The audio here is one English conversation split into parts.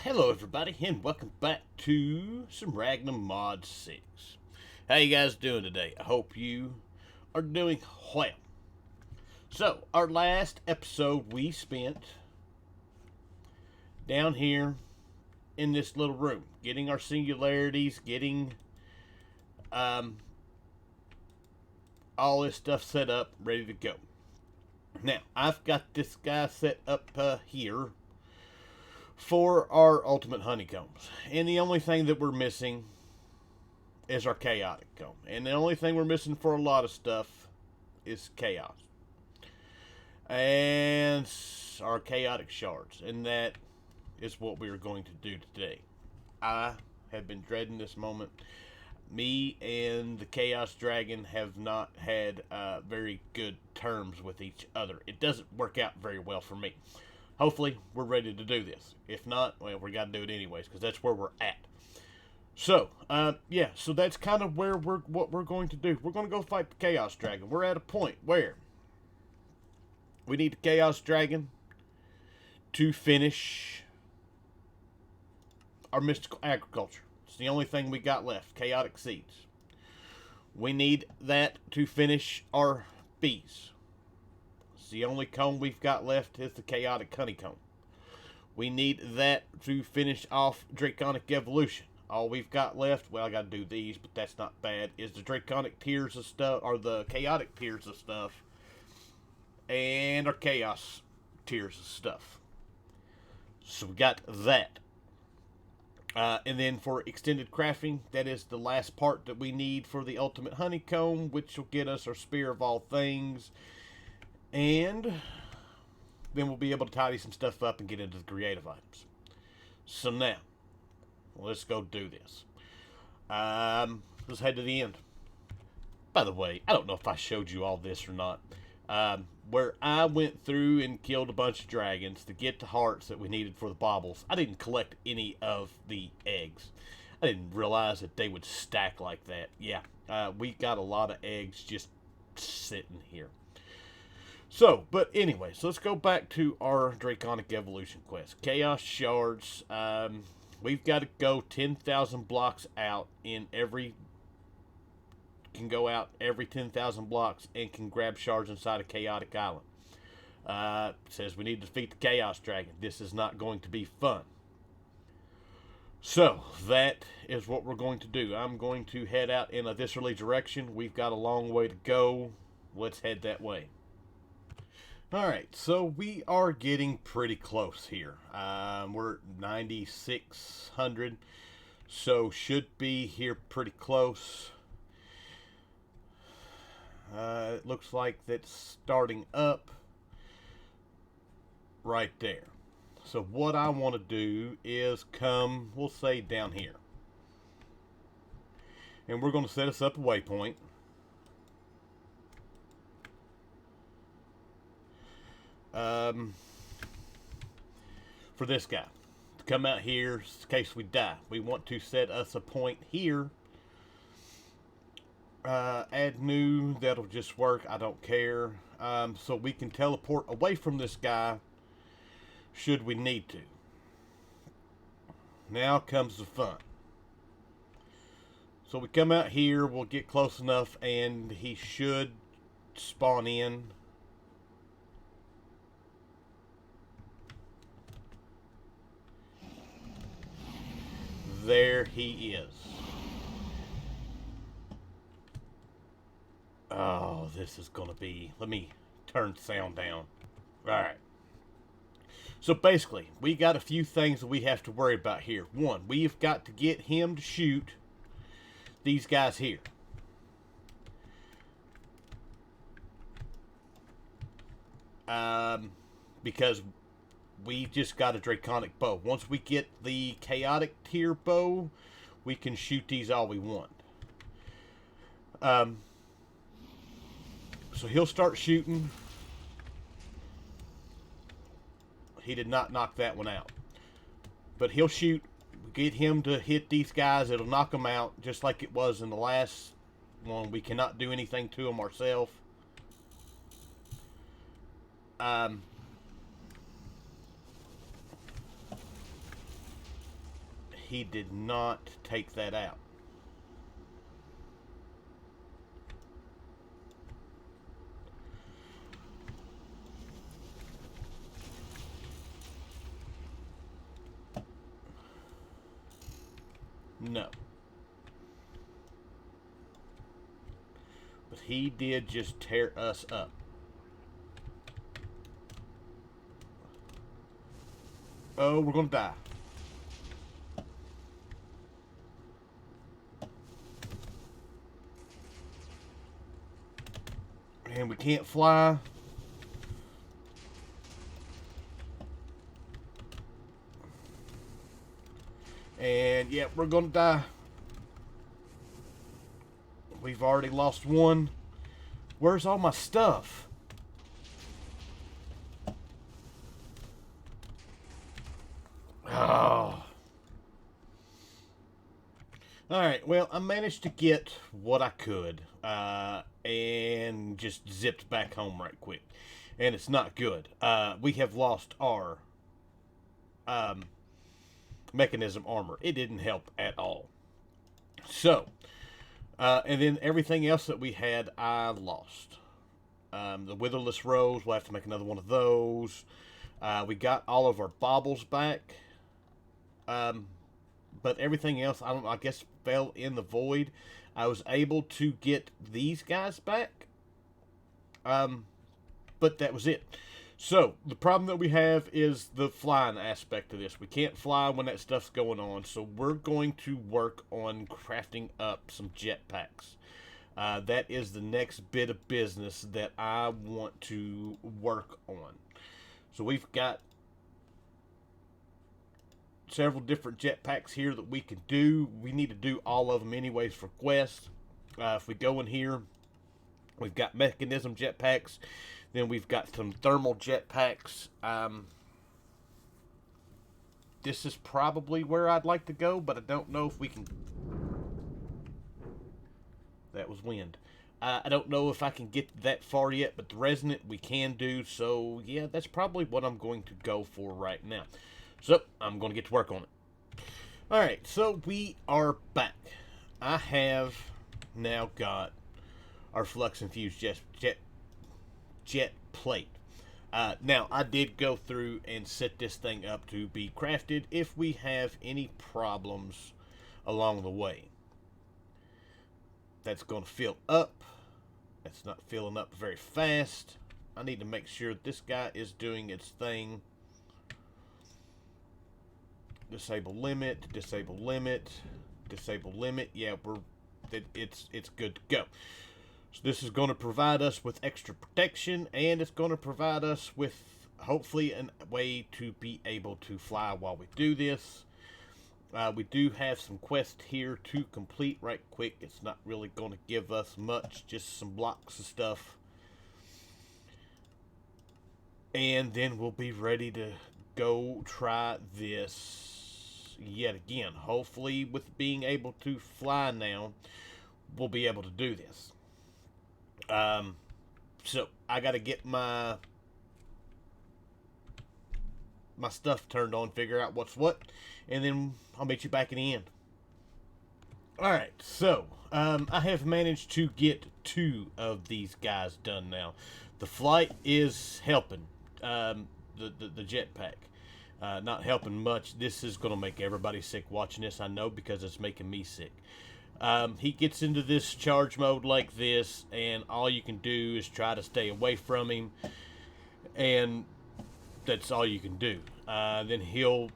Hello everybody, and welcome back to some Ragnamod 6. How you guys doing today? I hope you are doing well. So, our last episode we spent down here in this little room, getting our singularities, getting all this stuff set up, ready to go. Now, I've got this guy set up here for our ultimate honeycombs. And the only thing that we're missing is our chaotic comb. And the only thing we're missing for a lot of stuff is chaos. And our chaotic shards. And that is what we are going to do today. I have been dreading this moment. Me and the Chaos Dragon have not had very good terms with each other. It doesn't work out very well for me. Hopefully, we're ready to do this. If not, well, we got to do it anyways, because that's where we're at. So, yeah, so that's kind of what we're going to do. We're going to go fight the Chaos Dragon. We're at a point where we need the Chaos Dragon to finish our mystical agriculture. It's the only thing we got left, chaotic seeds. We need that to finish our bees. The only comb we've got left is the chaotic honeycomb. We need that to finish off draconic evolution. All we've got left, well, I gotta do these, but that's not bad, is the draconic tiers of stuff, or the chaotic tiers of stuff, and our chaos tiers of stuff. So we got that. And then for extended crafting, that is the last part that we need for the ultimate honeycomb, which will get us our spear of all things. And then we'll be able to tidy some stuff up and get into the creative items. So now, let's go do this. Let's head to the end. By the way, I don't know if I showed you all this or not. Where I went through and killed a bunch of dragons to get the hearts that we needed for the baubles. I didn't collect any of the eggs. I didn't realize that they would stack like that. Yeah, we got a lot of eggs just sitting here. So, but anyway, so let's go back to our Draconic Evolution quest. Chaos Shards. We've got to go 10,000 blocks out in every... Can go out every 10,000 blocks and can grab shards inside a Chaotic Island. Says we need to defeat the Chaos Dragon. This is not going to be fun. So, that is what we're going to do. I'm going to head out in a viscerally direction. We've got a long way to go. Let's head that way. Alright, so we are getting pretty close here. We're at 9,600, so should be here pretty close. It looks like that's starting up right there. So what I want to do is come, we'll say down here. And we're going to set us up a waypoint. For this guy to come out here in case we die. We want to set us a point here. Add new, that'll just work, I don't care. So we can teleport away from this guy should we need to. Now comes the fun. So we come out here, we'll get close enough, and he should spawn in. There he is. Oh, this is going to be... Let me turn sound down. Alright. So basically, we got a few things that we have to worry about here. One, we've got to get him to shoot these guys here. Because we just got a draconic bow. Once we get the chaotic tier bow, we can shoot these all we want. So he'll start shooting. He did not knock that one out. But he'll shoot. Get him to hit these guys. It'll knock them out just like it was in the last one. We cannot do anything to them ourselves. he did not take that out. No. But he did just tear us up. Oh, we're gonna die. And we can't fly. And yeah, we're gonna die. We've already lost one. Where's all my stuff? Oh. Alright, well, I managed to get what I could. And just zipped back home right quick. And it's not good. We have lost our mechanism armor. It didn't help at all. So, and then everything else that we had, I lost. The witherless rose, we'll have to make another one of those. We got all of our baubles back. But everything else, I guess, fell in the void. I was able to get these guys back. But that was it. So, the problem that we have is the flying aspect of this. We can't fly when that stuff's going on, so we're going to work on crafting up some jetpacks. That is the next bit of business that I want to work on. So we've got several different jetpacks here that we can do. We need to do all of them anyways for quests. If we go in here, we've got mechanism jetpacks. Then we've got some thermal jetpacks. This is probably where I'd like to go, but I don't know if we can... That was wind. I don't know if I can get that far yet, but the resonant we can do. So, yeah, that's probably what I'm going to go for right now. So, I'm going to get to work on it. Alright, so we are back. I have now got our flux-infused jet plate. Now, I did go through and set this thing up to be crafted if we have any problems along the way. That's going to fill up. That's not filling up very fast. I need to make sure this guy is doing its thing. Disable limit, disable limit, disable limit. Yeah, it's good to go. So this is going to provide us with extra protection, and it's going to provide us with hopefully a way to be able to fly while we do this. We do have some quests here to complete right quick. It's not really going to give us much, just some blocks of stuff. And then we'll be ready to go try this yet again. Hopefully with being able to fly now, we'll be able to do this. So I got to get my stuff turned on, figure out what's what, and then I'll meet you back in the end. Alright, so I have managed to get 2 of these guys done now. The flight is helping, the jetpack. Not helping much. This is going to make everybody sick watching this, I know, because it's making me sick. He gets into this charge mode like this, and all you can do is try to stay away from him, and that's all you can do. Then he'll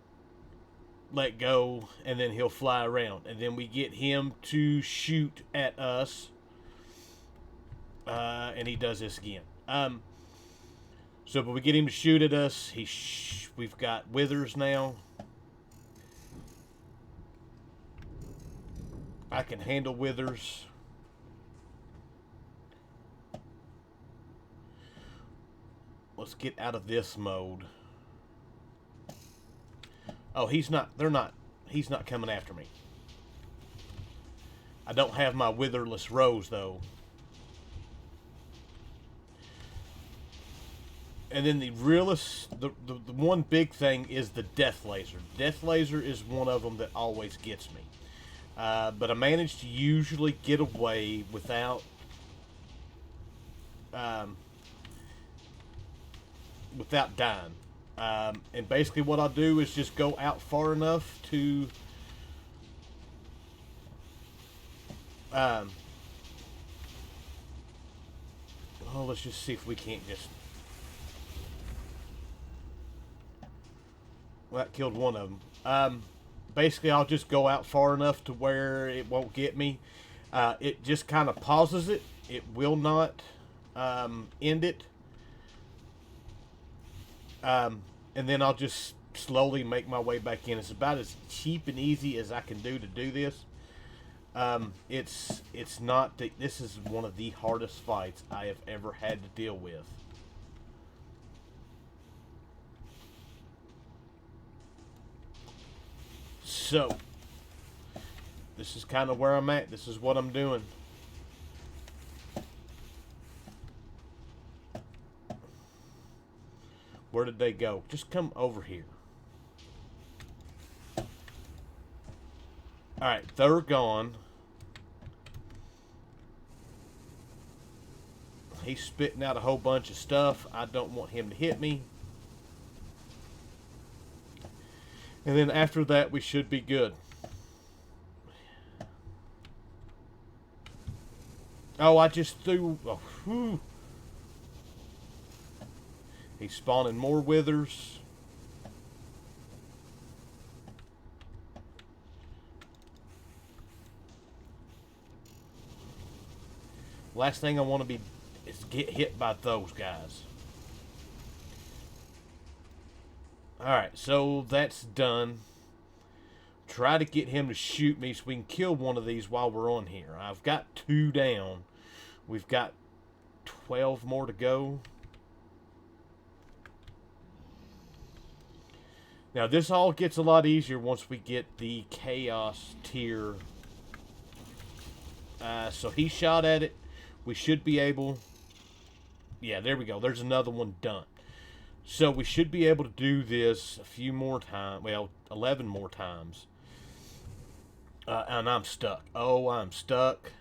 let go, and then he'll fly around, and then we get him to shoot at us, and he does this again. So, but we get him to shoot at us. We've got withers now. I can handle withers. Let's get out of this mode. Oh, he's not coming after me. I don't have my witherless rose though. And then the realest, the one big thing is the death laser. Death laser is one of them that always gets me. But I managed to usually get away without without dying. And basically what I'll do is just go out far enough to well, let's just see if we can't just... Well, that killed one of them. Basically, I'll just go out far enough to where it won't get me. It just kind of pauses it. It will not end it. And then I'll just slowly make my way back in. It's about as cheap and easy as I can do to do this. It's not... This is one of the hardest fights I have ever had to deal with. So, this is kind of where I'm at. This is what I'm doing. Where did they go? Just come over here. Alright, they're gone. He's spitting out a whole bunch of stuff. I don't want him to hit me. And then after that, we should be good. Oh, I just threw... Oh, whew. He's spawning more withers. Last thing I want to be is get hit by those guys. Alright, so that's done. Try to get him to shoot me so we can kill one of these while we're on here. I've got 2 down. We've got 12 more to go. Now, this all gets a lot easier once we get the Chaos tier. So he shot at it. We should be able... Yeah, there we go. There's another one done. So we should be able to do this a few more times. Well, 11 more times. And I'm stuck. Oh, I'm stuck.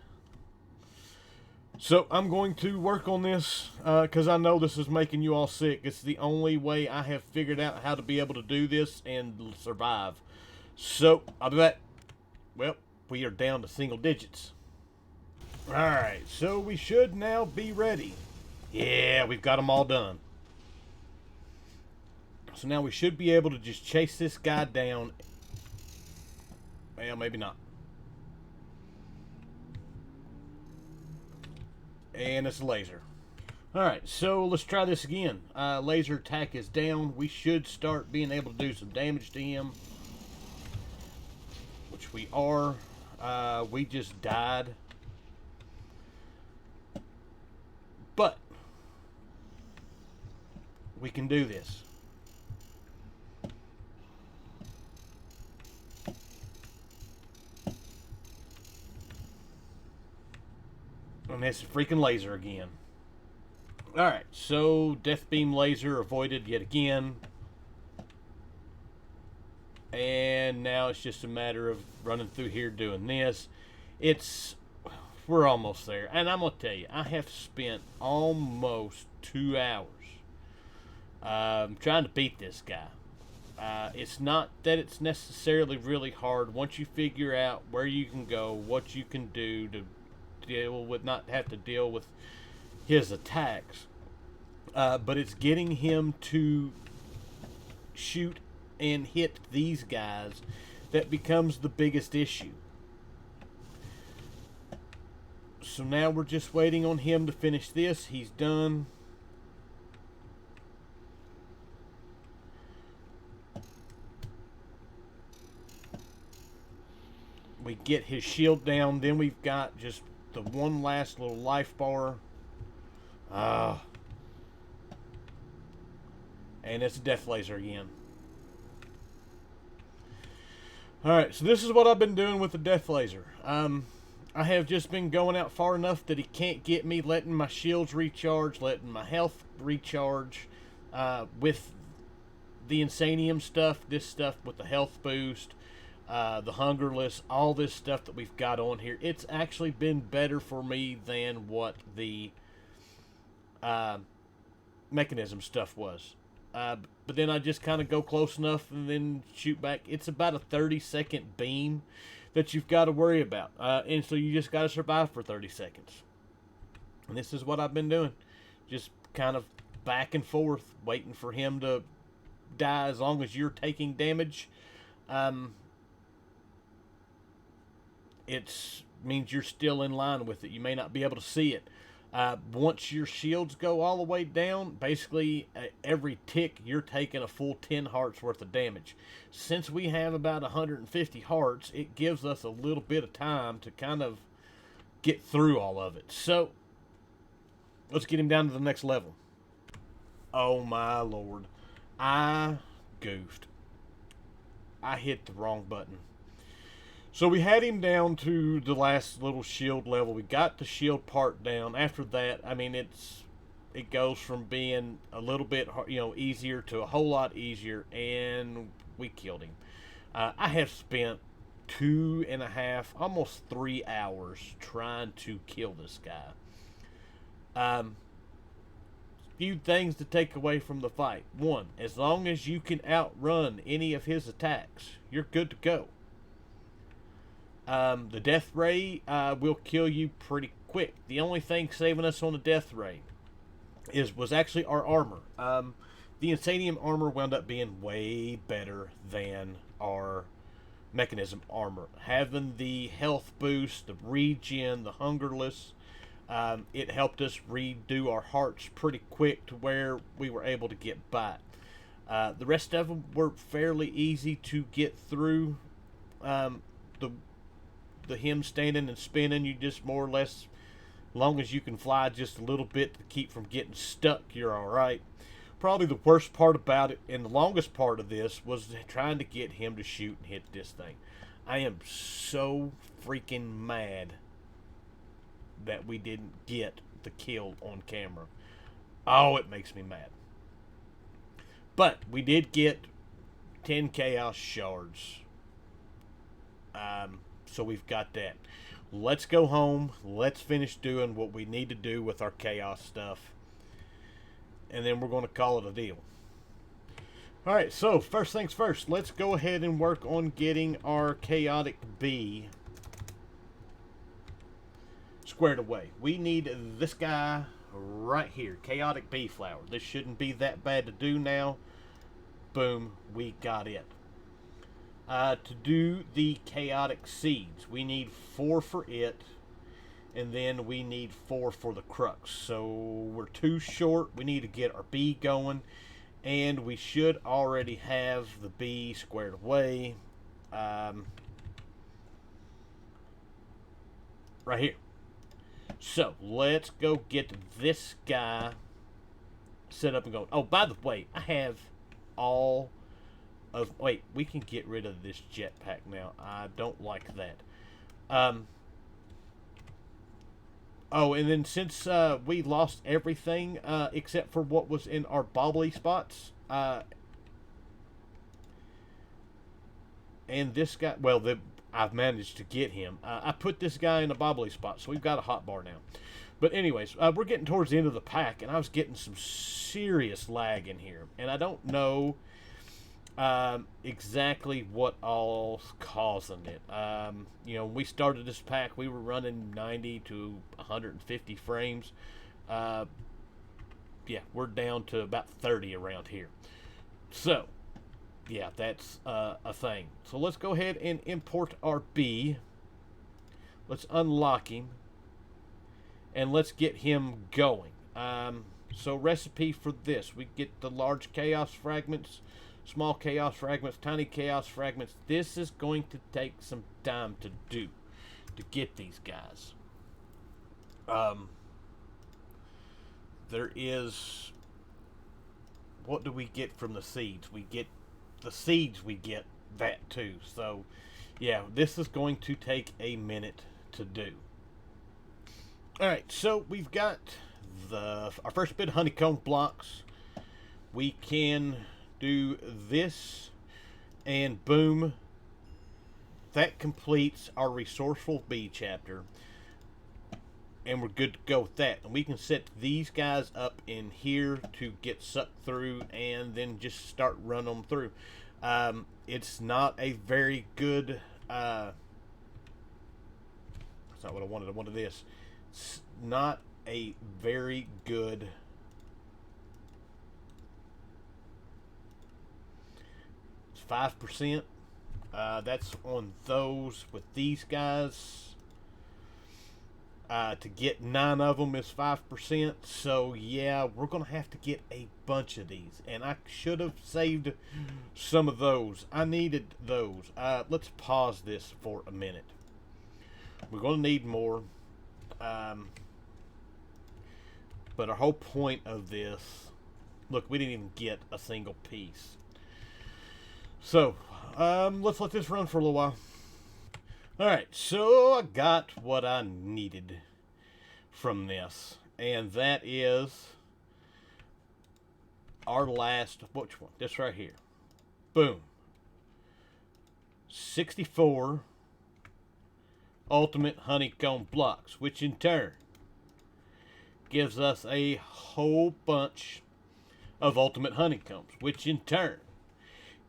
So I'm going to work on this because I know this is making you all sick. It's the only way I have figured out how to be able to do this and survive. So I'll be back. Well, we are down to single digits. Alright, so we should now be ready. Yeah, we've got them all done. So now we should be able to just chase this guy down. Well, maybe not. And it's a laser. Alright, so let's try this again. Laser attack is down. We should start being able to do some damage to him. Which we are. We just died. But we can do this. And it's a freaking laser again. Alright, so death beam laser avoided yet again. And now it's just a matter of running through here doing this. We're almost there. And I'm going to tell you, I have spent almost 2 hours trying to beat this guy. It's not that it's necessarily really hard once you figure out where you can go, what you can do to deal with, not have to deal with his attacks. But it's getting him to shoot and hit these guys that becomes the biggest issue. So now we're just waiting on him to finish this. He's done. We get his shield down. Then we've got just the one last little life bar. And it's a death laser again. Alright, so this is what I've been doing with the death laser. I have just been going out far enough that he can't get me, letting my shields recharge, letting my health recharge. with the Insanium stuff, this stuff with the health boost, the Hungerless, all this stuff that we've got on here, it's actually been better for me than what the mechanism stuff was. But then I just kind of go close enough and then shoot back. It's about a 30-second beam that you've got to worry about. And so you just got to survive for 30 seconds. And this is what I've been doing. Just kind of back and forth, waiting for him to die. As long as you're taking damage, it means you're still in line with it. You may not be able to see it. Once your shields go all the way down, basically every tick you're taking a full 10 hearts worth of damage. Since we have about 150 hearts, it gives us a little bit of time to kind of get through all of it. So let's get him down to the next level. Oh my lord, I goofed. I hit the wrong button. So we had him down to the last little shield level. We got the shield part down. After that, I mean, it goes from being a little bit, easier to a whole lot easier, and we killed him. I have spent 2.5, almost 3 hours trying to kill this guy. Few things to take away from the fight. One, as long as you can outrun any of his attacks, you're good to go. The death ray will kill you pretty quick. The only thing saving us on the death ray was actually our armor. The Insanium armor wound up being way better than our mechanism armor. Having the health boost, the regen, the Hungerless, it helped us redo our hearts pretty quick to where we were able to get by. The rest of them were fairly easy to get through. The him standing and spinning, you just more or less, long as you can fly just a little bit to keep from getting stuck, you're alright. Probably the worst part about it, and the longest part of this, was trying to get him to shoot and hit this thing. I am so freaking mad that we didn't get the kill on camera. Oh, it makes me mad. But we did get 10 chaos shards. So we've got that. Let's go home. Let's finish doing what we need to do with our chaos stuff. And then we're going to call it a deal. Alright, so first things first. Let's go ahead and work on getting our chaotic bee squared away. We need this guy right here. Chaotic bee flower. This shouldn't be that bad to do now. Boom. We got it. To do the chaotic seeds, we need 4 for it, and then we need 4 for the crux. So we're 2 short. We need to get our bee going, and we should already have the bee squared away. Right here. So let's go get this guy set up and go. Oh, by the way, I have all of, wait, we can get rid of this jetpack now. I don't like that. Oh, and then since we lost everything except for what was in our bobbly spots, and this guy, well, I've managed to get him. I put this guy in a bobbly spot, so we've got a hot bar now. But anyways, we're getting towards the end of the pack, and I was getting some serious lag in here, and I don't know exactly what all's causing it. When we started this pack, we were running 90 to 150 frames. Yeah, we're down to about 30 around here. So, yeah, that's a thing. So let's go ahead and import our bee. Let's unlock him. And let's get him going. So recipe for this. We get the large chaos fragments, small chaos fragments, tiny chaos fragments. This is going to take some time to do, to get these guys. There is, what do we get from the seeds? We get the seeds, we get that too. So yeah, this is going to take a minute to do. Alright, so we've got our first bit of honeycomb blocks. we can do this, and boom, that completes our Resourceful Bee chapter. And we're good to go with that. And we can set these guys up in here to get sucked through and then just start running them through. It's not a very good... that's not what I wanted. I wanted this. It's not a very good... It's 5%. That's on those. With these guys... to get 9 of them is 5%. So, yeah, we're going to have to get a bunch of these. And I should have saved some of those. I needed those. Let's pause this for a minute. We're going to need more. But our whole point of this... Look, we didn't even get a single piece. So, let's let this run for a little while. Alright, so I got what I needed from this. And that is our last, which one? This right here. Boom. 64 ultimate honeycomb blocks, which in turn gives us a whole bunch of ultimate honeycombs, which in turn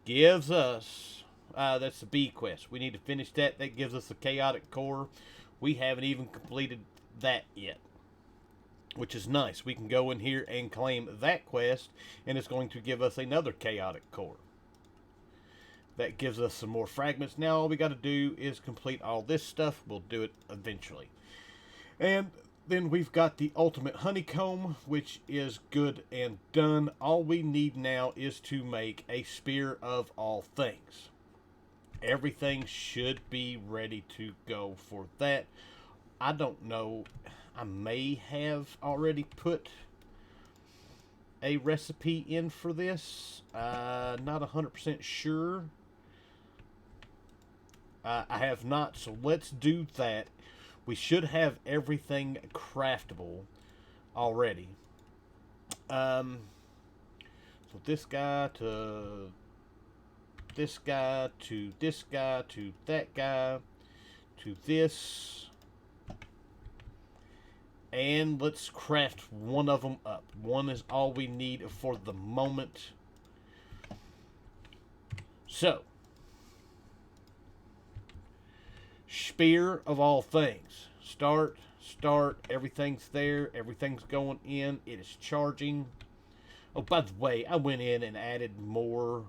gives us... that's the bee quest. We need to finish that. That gives us a chaotic core. We haven't even completed that yet, which is nice. We can go in here and claim that quest, and it's going to give us another chaotic core. That gives us some more fragments. Now all we got to do is complete all this stuff. We'll do it eventually. And then we've got the ultimate honeycomb, which is good and done. All we need now is to make a spear of all things. Everything should be ready to go for that. I don't know. I may have already put a recipe in for this. Not 100% sure. I have not, so let's do that. We should have everything craftable already. So this guy to... this guy to this guy to that guy to this, and let's craft one of them up. One is all we need for the moment. So, spear of all things. Start, everything's there, everything's going in, it is charging. Oh, by the way, I went in and added more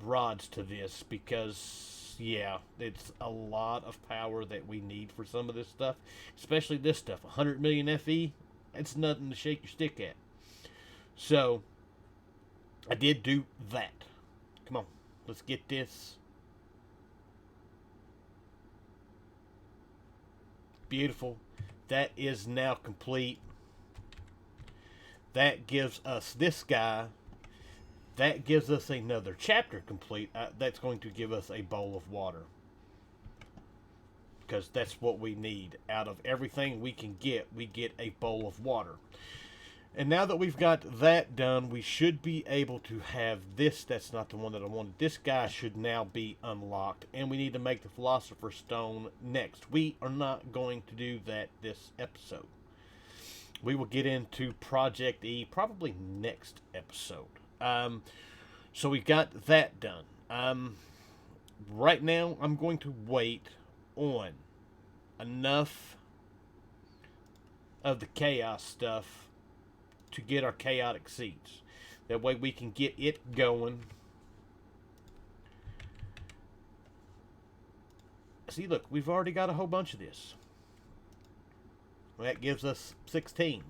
rods to this because, yeah, it's a lot of power that we need for some of this stuff, especially this stuff. 100 million FE, it's nothing to shake your stick at. So, I did do that. Come on, let's get this. Beautiful. That is now complete. That gives us this guy. That gives us another chapter complete. That's going to give us a bowl of water. Because that's what we need. Out of everything we can get, we get a bowl of water. And now that we've got that done, we should be able to have this. That's not the one that I wanted. This guy should now be unlocked. And we need to make the Philosopher's Stone next. We are not going to do that this episode. We will get into Project E probably next episode. So we got that done. Right now, I'm going to wait on enough of the chaos stuff to get our chaotic seeds. That way we can get it going. See, look, we've already got a whole bunch of this. That gives us 16.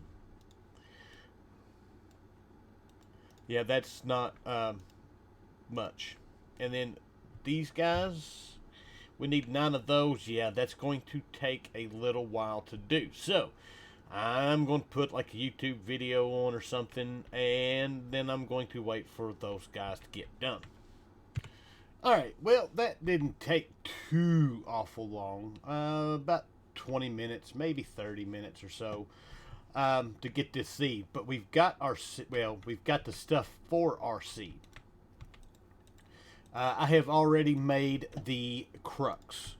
Yeah, that's not much. And then these guys, we need 9 of those. Yeah, that's going to take a little while to do. So, I'm going to put like a YouTube video on or something, and then I'm going to wait for those guys to get done. Alright, well, that didn't take too awful long. About 20 minutes, maybe 30 minutes or so. to get this seed. But we've got we've got the stuff for our seed. I have already made the crux.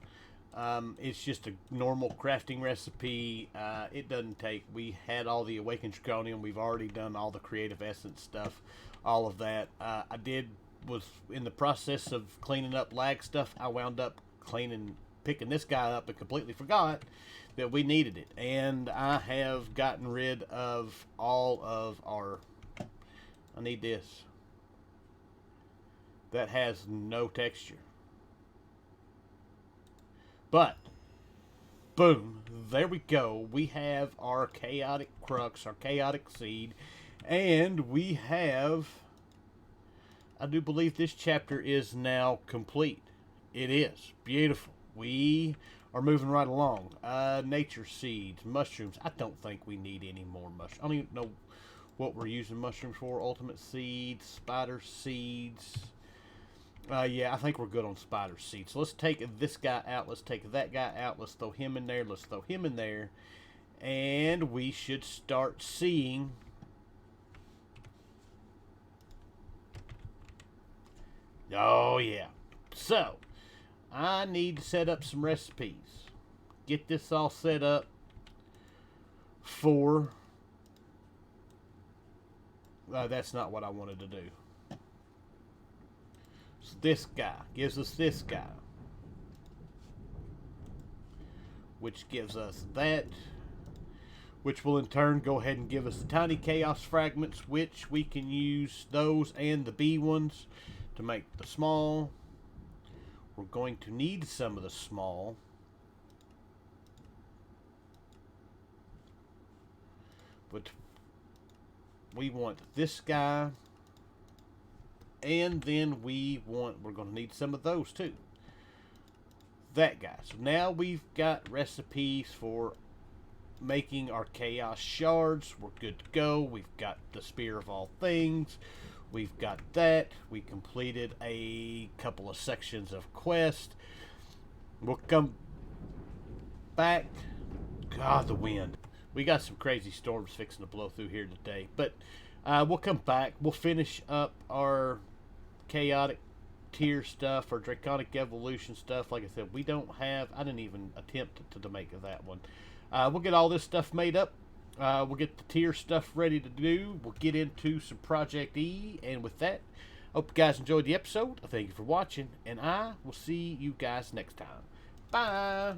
It's just a normal crafting recipe. It doesn't take. We had all the awakened draconium. We've already done all the creative essence stuff, all of that. Was in the process of cleaning up lag stuff. I wound up picking this guy up and completely forgot that we needed it. And I have gotten rid of all of our. I need this. That has no texture. But, boom, there we go. We have our chaotic crux, our chaotic seed, and we have, I do believe this chapter is now complete. It is. Beautiful. We are moving right along. Nature seeds, mushrooms. I don't think we need any more mushrooms. I don't even know what we're using mushrooms for. Ultimate seeds, spider seeds. Yeah, I think we're good on spider seeds. So let's take this guy out. Let's take that guy out. Let's throw him in there. Let's throw him in there. And we should start seeing... Oh, yeah. So, I need to set up some recipes. Get this all set up for... that's not what I wanted to do. So this guy gives us this guy, which gives us that, which will in turn go ahead and give us the tiny chaos fragments, which we can use those and the B ones to make the small. We're going to need some of the small. But we want this guy. And then we're going to need some of those too. That guy. So now we've got recipes for making our chaos shards. We're good to go. We've got the spear of all things. We've got that. We completed a couple of sections of quest. We'll come back. God, the wind. We got some crazy storms fixing to blow through here today. But we'll come back. We'll finish up our chaotic tier stuff or draconic evolution stuff. Like I said, we don't have... I didn't even attempt to make that one. We'll get all this stuff made up. We'll get the tier stuff ready to do. We'll get into some Project E. And with that, hope you guys enjoyed the episode. Thank you for watching. And I will see you guys next time. Bye.